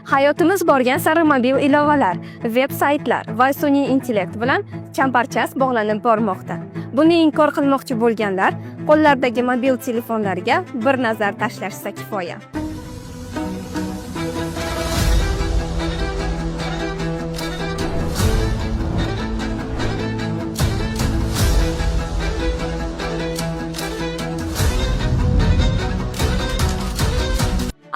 Hayotimiz borgan sari mobil ilovalar, veb-saytlar va sun'iy intellekt bilan chambarchas bog'lanib bormoqda. Buni inkor qilmoqchi bo'lganlar qo'llardagi mobil telefonlarga bir nazar tashlashsa kifoya.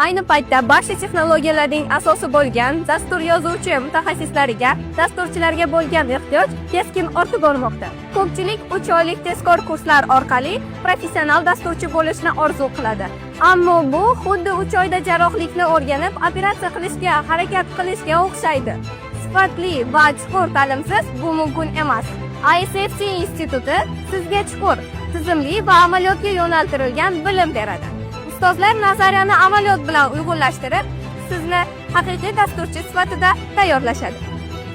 Ayni paytda barcha texnologiyalarning asosi bo'lgan dastur yozuvchi mutaxassislariga, dasturchilarga bo'lgan ehtiyoj keskin ortib bormoqda. Ko'pchilik 3 oylik tezkor kurslar orqali professional dasturchi bo'lishni orzu qiladi. Ammo bu xuddi 3 oyda jarrohlikni o'rganib, operatsiya qilishga harakat qilishga o'xshaydi. Sifatli va chuqur ta'limsiz bu mumkin emas. ISFC instituti sizga chuqur, tizimli va amaliyotga yo'naltirilgan bilim beradi. Ustozlar nazariyani amaliyot bilan uyg'unlashtirib, sizni haqiqiy dasturchi sifatida tayyorlashadi.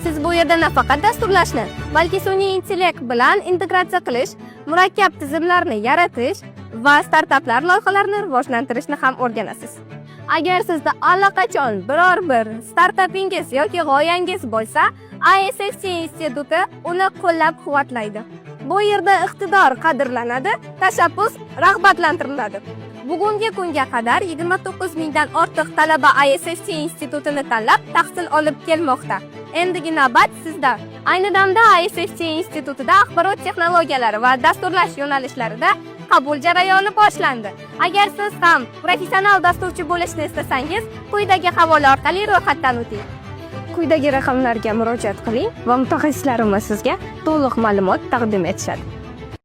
Siz bu yerda nafaqat dasturlashni, balki sun'iy intellekt bilan integratsiya qilish, murakkab tizimlarni yaratish va startaplar loyihalarini rivojlantirishni ham o'rganasiz. Agar sizda allaqachon biror bir startapingiz yoki g'oyangiz bo'lsa, ISFC instituti uni qo'llab-quvvatlaydi. Bu yerda iqtidor qadrlanadi, tashabbus rag'batlantiriladi. Bugungi kunga qadar 29 mingdan ortiq talaba ISFC institutini tanlab tahsil olib kelmoqda. Endigi navbat sizda. Ayni damda ISFC institutida axborot texnologiyalari va dasturlash yo'nalishlarida qabul jarayoni boshlandi. Agar siz ham professional dasturchi bo'lishni istasangiz, quyidagi havola orqali ro'yxatdan o'ting. Quyidagi raqamlarga murojaat qiling va mutaxassislarimiz sizga to'liq ma'lumot taqdim etishadi.